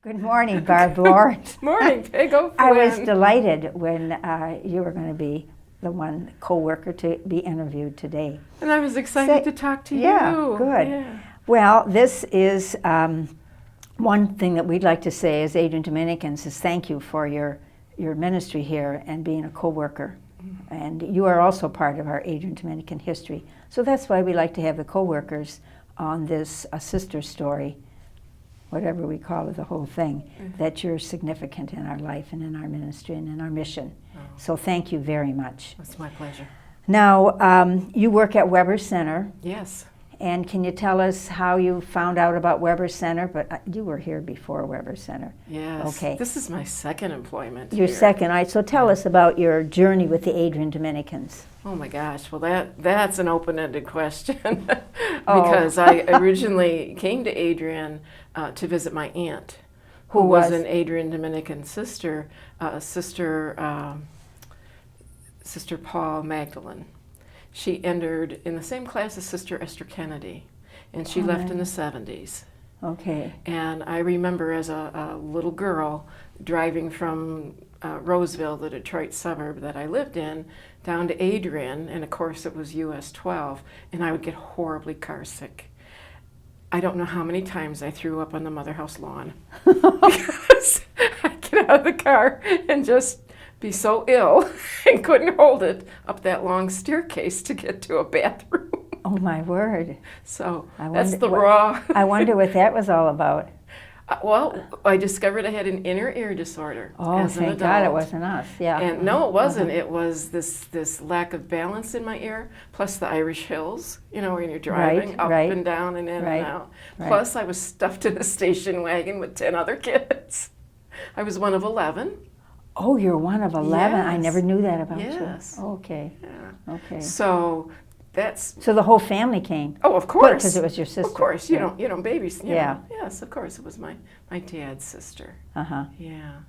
Good morning, Barb Lawrence. Morning, Pego. I was delighted when you were going to be the one co-worker to be interviewed today. And I was excited to talk to you. Yeah, good. Yeah. Well, this is one thing that we'd like to say as Adrian Dominicans is thank you for your ministry here and being a co-worker. Mm-hmm. And you are also part of our Adrian Dominican history. So that's why we like to have the co-workers on this sister story, whatever we call it, the whole thing, mm-hmm. that you're significant in our life and in our ministry and in our mission. Oh. So thank you very much. It's my pleasure. Now, you work at Weber Center. Yes. And can you tell us how you found out about Weber Center? But you were here before Weber Center. Yes. Okay. This is my second employment Your here. second. All right. So tell us about your journey with the Adrian Dominicans. Oh my gosh. Well, that's an open-ended question because I originally came to Adrian to visit my aunt, who was an Adrian Dominican sister, Sister Paul Magdalene. She entered in the same class as Sister Esther Kennedy, and she left in the 70s. Okay. And I remember as a little girl driving from Roseville, the Detroit suburb that I lived in, down to Adrian, and of course it was US 12, and I would get horribly car sick. I don't know how many times I threw up on the Motherhouse lawn because I'd get out of the car and just be so ill and couldn't hold it up that long staircase to get to a bathroom. Oh my word. So that's the raw. I wonder what that was all about. Well, I discovered I had an inner ear disorder as an adult. Thank God it wasn't us. Yeah. And no, it wasn't. It was this lack of balance in my ear, plus the Irish hills, you know, when you're driving up and down and in and out. Plus I was stuffed in a station wagon with 10 other kids. I was one of 11. Oh, you're one of 11. Yes. I never knew that about you. Yes. Okay. Yeah. Okay. So the whole family came. Oh, of course. Because it was your sister. Of course. You don't babies. You yeah. know. Yes, of course. It was my dad's sister. Uh-huh. Yeah.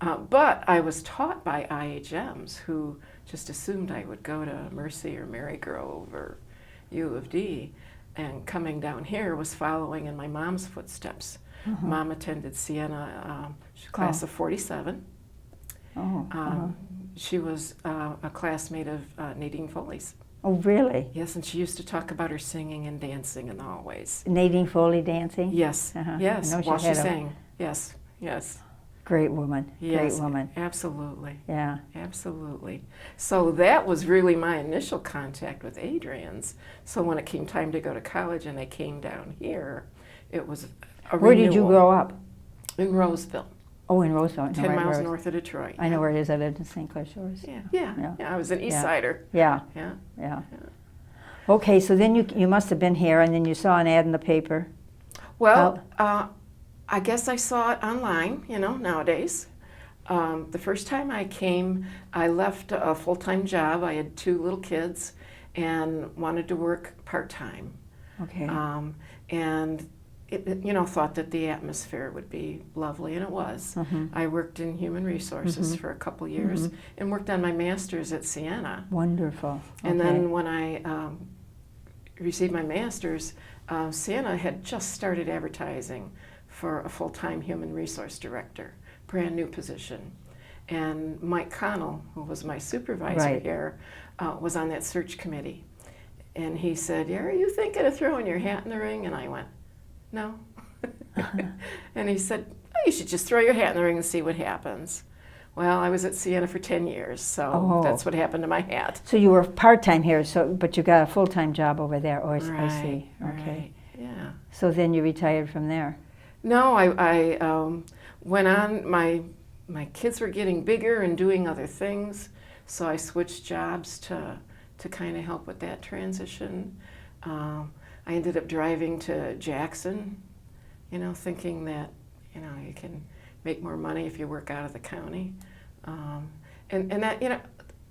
But I was taught by IHMs who just assumed I would go to Mercy or Marygrove or U of D, and coming down here was following in my mom's footsteps. Uh-huh. Mom attended Siena, class of 47. Oh. She was a classmate of Nadine Foley's. Oh, really? Yes, and she used to talk about her singing and dancing in the hallways. Nadine Foley dancing? Yes, yes, while she sang. Yes, yes. Great woman, yes, great woman. Absolutely. Yeah. Absolutely. So that was really my initial contact with Adrian's. So when it came time to go to college and I came down here, it was a Where did you grow up? In Roseville. Oh, in Roseville. 10 miles north of Detroit. I know where it is. I lived in St. Clair Shores. Yeah. I was an East Sider. Yeah. Okay, so then you must have been here, and then you saw an ad in the paper. Well, I guess I saw it online, you know, nowadays. The first time I came, I left a full-time job. I had 2 little kids and wanted to work part-time. Okay. And thought that the atmosphere would be lovely, and it was. Mm-hmm. I worked in human resources for a couple years and worked on my master's at Siena. Wonderful. And then when I received my master's, Siena had just started advertising for a full-time human resource director, brand new position. And Mike Connell, who was my supervisor here, was on that search committee. And he said, "Yeah, are you thinking of throwing your hat in the ring?" And I went, "No." And he said, "Oh, you should just throw your hat in the ring and see what happens." Well, I was at Siena for 10 years, so that's what happened to my hat. So you were part-time here, but you got a full-time job over there. Oh, I see. Okay. Right. Yeah. So then you retired from there? No, I went on. My kids were getting bigger and doing other things, so I switched jobs to kind of help with that transition. I ended up driving to Jackson, thinking that, you can make more money if you work out of the county. And that,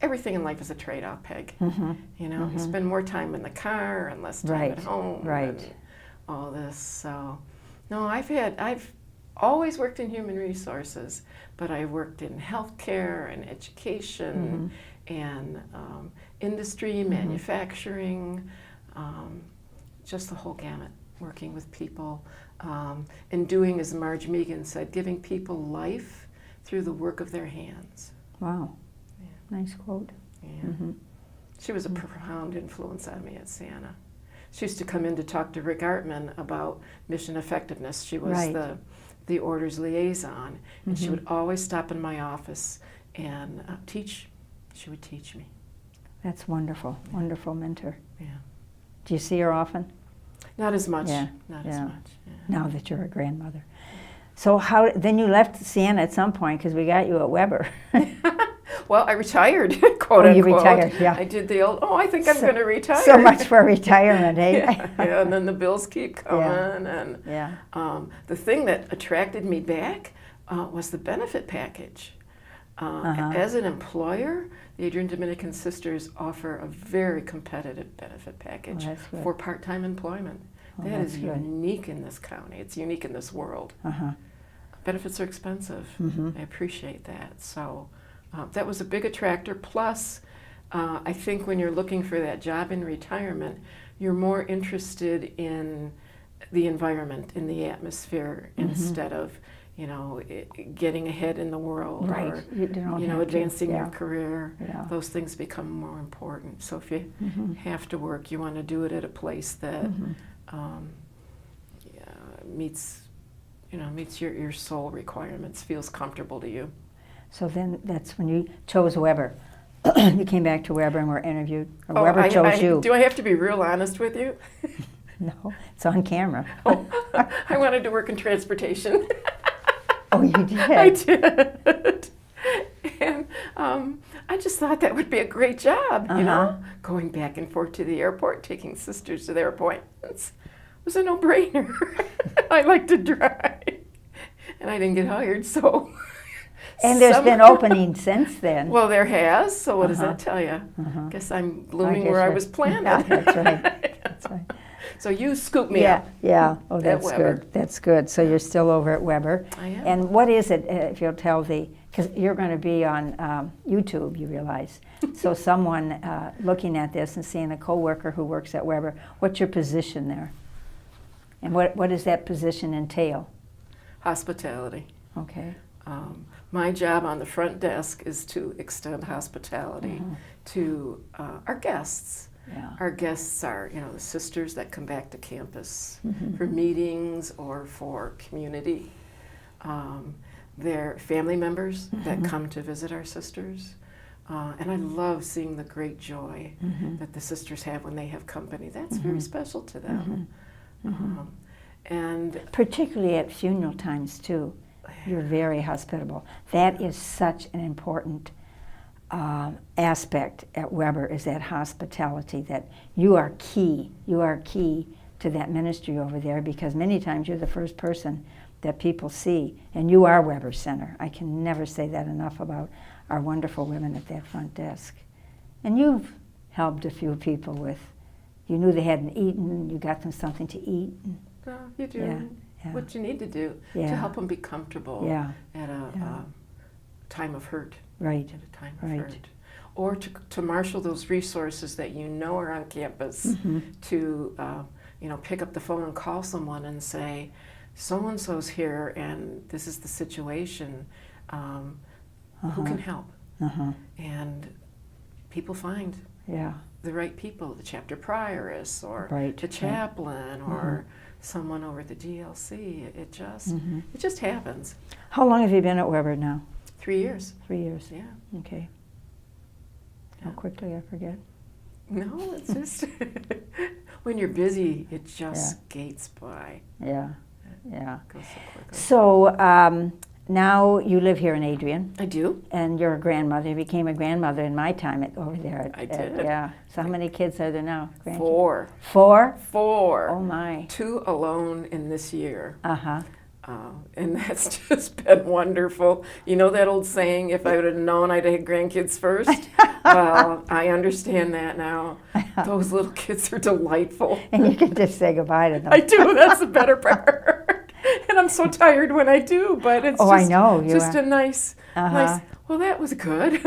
everything in life is a trade-off, Peg. Mm-hmm. You spend more time in the car and less time at home. And all this. So, no, I've always worked in human resources, but I worked in healthcare and education and industry, manufacturing, just the whole gamut. working with people, and doing, as Marge Megan said, giving people life through the work of their hands. Wow. Yeah. Nice quote. Yeah. Mm-hmm. She was a profound influence on me at Siena. She used to come in to talk to Rick Artman about mission effectiveness. She was Right. the orders liaison, and she Mhm. would always stop in my office and teach. She would teach me. That's wonderful. Wonderful mentor. Yeah. Do you see her often? Not as much. Yeah, Not as yeah. much. Yeah. Now that you're a grandmother. So how then you left Siena at some point because we got you at Weber. Well, I retired, quote Oh, you unquote. retired, yeah. I did the old, I think I'm going to retire. So much for retirement, eh? Yeah, and then the bills keep coming. Yeah. And Yeah. the thing that attracted me back was the benefit package. As an employer, the Adrian Dominican Sisters offer a very competitive benefit package that's good. for part-time employment. Oh, That that's is good. unique in this county. It's unique in this world. Uh-huh. Benefits are expensive. Mhm. I appreciate that. So that was a big attractor. Plus, I think when you're looking for that job in retirement, you're more interested in the environment, in the atmosphere, instead of, getting ahead in the world, Right. or You don't have to. advancing Yeah. your career. Yeah. Those things become more important. So if you Mhm. have to work, you want to do it at a place that Mhm. meets your soul requirements, feels comfortable to you. So then that's when you chose Weber. You came back to Weber and were interviewed, or Weber chose you. Do I have to be real honest with you? No, it's on camera. I wanted to work in transportation. Oh, you did? I did. And I just thought that would be a great job, going back and forth to the airport, taking sisters to their appointments. It was a no-brainer. I like to drive. And I didn't get hired, so... And there's been openings since then. Well, there has, so what does that tell you? Guess I'm blooming where I was planted. Yeah, that's right. That's right. So you scooped me up. Yeah. Oh, that's Weber. good. That's good. So you're still over at Weber. I am. And what is it, if you'll tell because you're going to be on YouTube, you realize. So someone looking at this and seeing a coworker who works at Weber, what's your position there? And what does that position entail? Hospitality. Okay. My job on the front desk is to extend hospitality to our guests. Yeah. Our guests are, the sisters that come back to campus for meetings or for community. They're family members that come to visit our sisters. And I love seeing the great joy that the sisters have when they have company. That's very special to them. And Particularly at funeral times, too. You're very hospitable. That is such an important aspect at Weber, is that hospitality, that you are key. You are key to that ministry over there, because many times you're the first person that people see, and you are Weber Center. I can never say that enough about our wonderful women at that front desk. And you've helped a few people with, you knew they hadn't eaten, you got them something to eat. you do Yeah. what you need to do to Yeah. help them be comfortable Yeah. at a time of hurt. Right. At a time of Right. hurt. Or to marshal those resources that are on campus, to pick up the phone and call someone and say, so-and-so's here and this is the situation, who can help? And people find Yeah. the right people, the chapter prioress or Right, the right. chaplain or someone over the DLC. It just happens. How long have you been at Weber now? 3 years. 3 years. Yeah. Okay. How quickly I forget. No, it's just when you're busy, it just skates by. Yeah. Yeah. Goes so quickly. So now you live here in Adrian, I do. and you're a grandmother. You became a grandmother in my time over there. I did. Yeah. So how many kids are there now? Grandkids? 4. 4? 4. Oh my. 2 alone in this year. Uh-huh. And that's just been wonderful. You know that old saying, if I would have known I'd have had grandkids first? Well, I understand that now. Those little kids are delightful. And you can just say goodbye to them. I do, that's the better part. And I'm so tired when I do, but it's Oh, I know, you just are. a nice, well, that was good.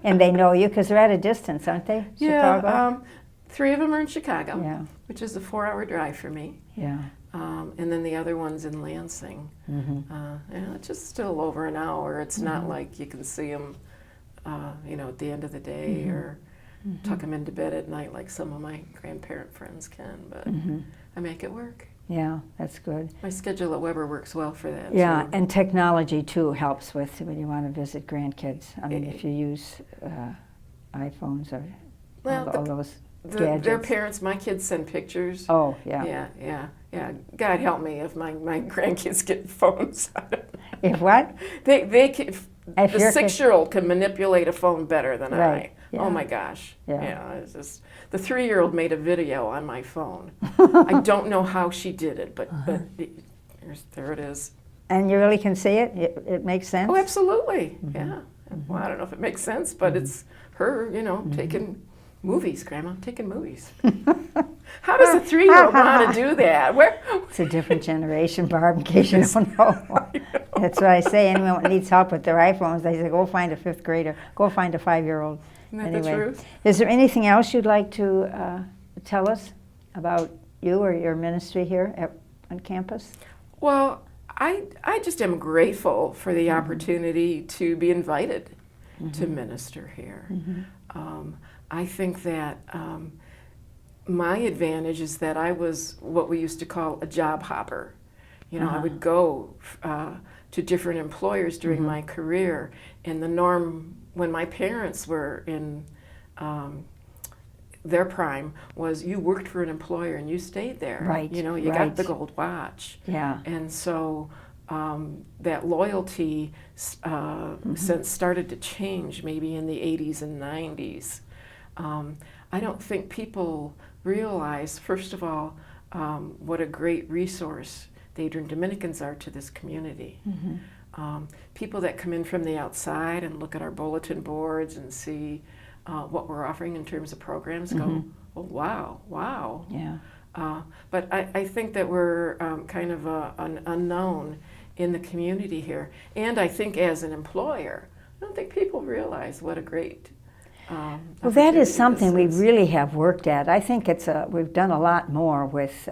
And they know you because they're at a distance, aren't they? Yeah, Chicago? 3 of them are in Chicago, Yeah. which is a 4-hour drive for me. Yeah. And then the other one's in Lansing. Yeah, it's just still over an hour. It's not like you can see them, at the end of the day or tuck them into bed at night like some of my grandparent friends can. But I make it work. Yeah, that's good. My schedule at Weber works well for that. Yeah, too. and technology too helps with when you want to visit grandkids. I mean, if you use iPhones or all those gadgets. Their parents, my kids send pictures. Oh, yeah. Yeah. God help me if my grandkids get phones. If what? They can, If the your 6-year-old can manipulate a phone better than Right, I. yeah. Oh my gosh. Yeah. It's just, the 3-year-old made a video on my phone. I don't know how she did it, but there it is. And you really can see it? It makes sense? Oh, absolutely. Yeah. Well, I don't know if it makes sense, but it's her, taking movies, Grandma, taking movies. How does a 3-year-old want to do that? It's a different generation, Barb, in case you don't know. That's what I say. Anyone that needs help with their iPhones, they say, go find a 5th grader. Go find a 5-year-old. Isn't that the truth? Is there anything else you'd like to tell us about you or your ministry here on campus? Well, I just am grateful for the opportunity to be invited to minister here. I think that my advantage is that I was what we used to call a job hopper. I would go to different employers during my career, and the norm when my parents were in their prime was you worked for an employer and you stayed there. Right. You got the gold watch. Yeah. And so that loyalty sense started to change maybe in the 80s and 90s. I don't think people realize, first of all, what a great resource the Adrian Dominicans are to this community. People that come in from the outside and look at our bulletin boards and see what we're offering in terms of programs go, oh, wow. Yeah. But I think that we're kind of an unknown in the community here. And I think as an employer, I don't think people realize what a great well, that is something we is. really have worked at. I think we've done a lot more with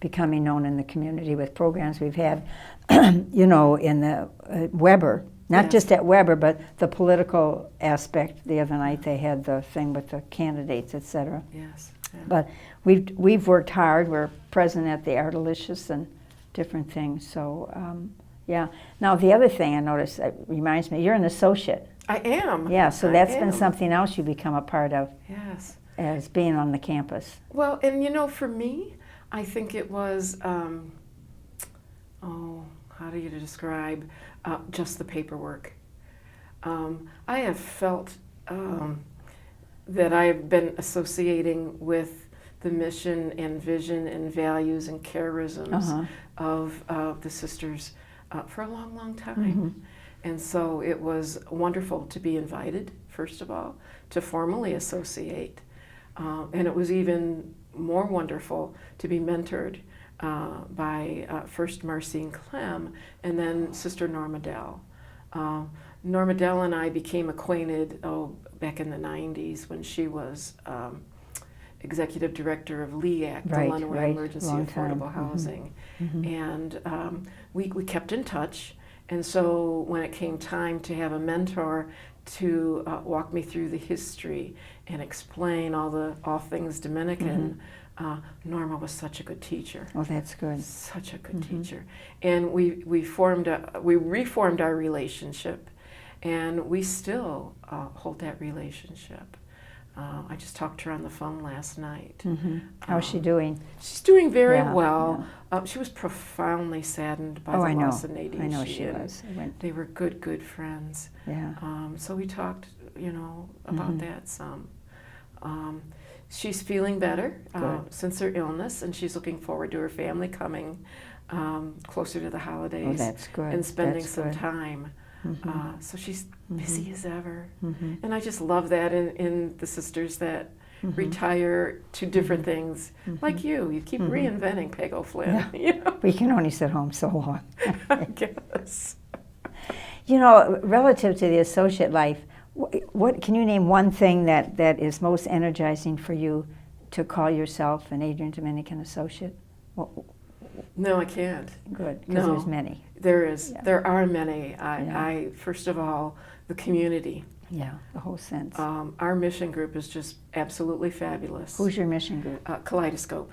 becoming known in the community with programs we've had, in the Weber, not just at Weber, but the political aspect. The other night they had the thing with the candidates, et cetera. Yes. Yeah. But we've worked hard. We're present at the Artelicious and different things. So, yeah. Now, the other thing I noticed that reminds me, you're an associate. I am. Yeah, so that's been something else you become a part of. Yes. As being on the campus. Well, and for me, I think it was, how do you describe, just the paperwork. I have felt that I have been associating with the mission and vision and values and charisms of the sisters for a long, long time. And so it was wonderful to be invited, first of all, to formally associate. And it was even more wonderful to be mentored by first Marcine Clem and then Sister Norma Dell. Norma Dell and I became acquainted back in the 90s when she was executive director of LEAC, the Illinois Emergency Affordable Housing. And we kept in touch. And so when it came time to have a mentor to walk me through the history and explain all things Dominican, Norma was such a good teacher. Oh, that's good. Such a good teacher. And we reformed our relationship, and we still hold that relationship. I just talked to her on the phone last night. How's she doing? She's doing very well. She was profoundly saddened by the loss of Nadine. I know she was. They were good friends. Yeah. So we talked, about that some. She's feeling better since her illness, and she's looking forward to her family coming closer to the holidays. Oh, that's good. And spending some time. So she's busy as ever. And I just love that in the sisters that retire to different things. Like you keep reinventing Peg O'Flynn. Yeah. We can only sit home so long. I guess. Relative to the associate life, what can you name one thing that is most energizing for you to call yourself an Adrian Dominican associate? Well, No, I can't. good, because No. there's many. There is. Yeah. There are many. Yeah. I first of all, the community. Yeah, the whole sense. Our mission group is just absolutely fabulous. Who's your mission group? Kaleidoscope.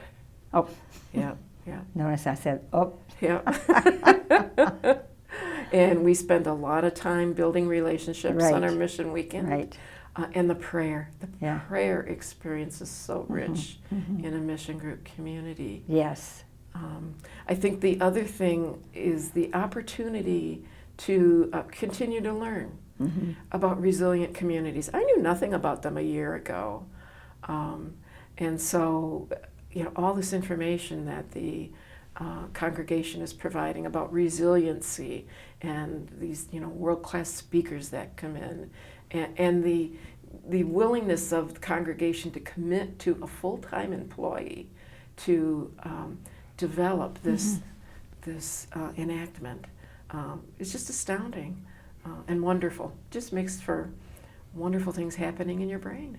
Oh, Yeah, yeah, notice I said, oh, yeah. And we spend a lot of time building relationships on our Right. mission weekend. right. And the prayer. The Yeah. prayer experience is so rich Mhm. in a mission group community. Yes. I think the other thing is the opportunity to continue to learn Mm-hmm. about resilient communities. I knew nothing about them a year ago. And so, all this information that the congregation is providing about resiliency and these, world-class speakers that come in, and the willingness of the congregation to commit to a full-time employee to develop this enactment is just astounding and wonderful. Just makes for wonderful things happening in your brain.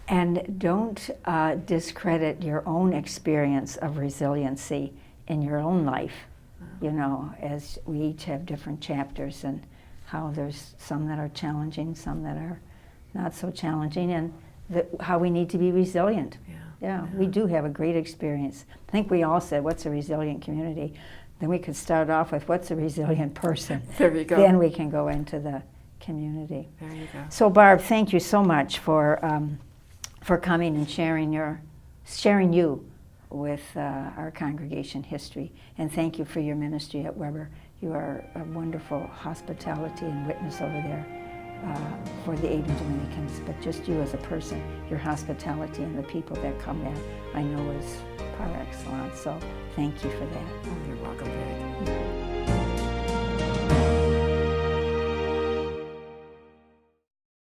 And don't discredit your own experience of resiliency in your own life, as we each have different chapters, and how there's some that are challenging, some that are not so challenging, and how we need to be resilient. Yeah, we do have a great experience. I think we all said, what's a resilient community? Then we could start off with, what's a resilient person? There you go. Then we can go into the community. There you go. So Barb, thank you so much for coming and sharing you with our congregation history. And thank you for your ministry at Weber. You are a wonderful hospitality and witness over there for the Adrian Dominicans, but just you as a person, your hospitality and the people that come there, I know is par excellence. So thank you for that. Oh, you're welcome, Peg.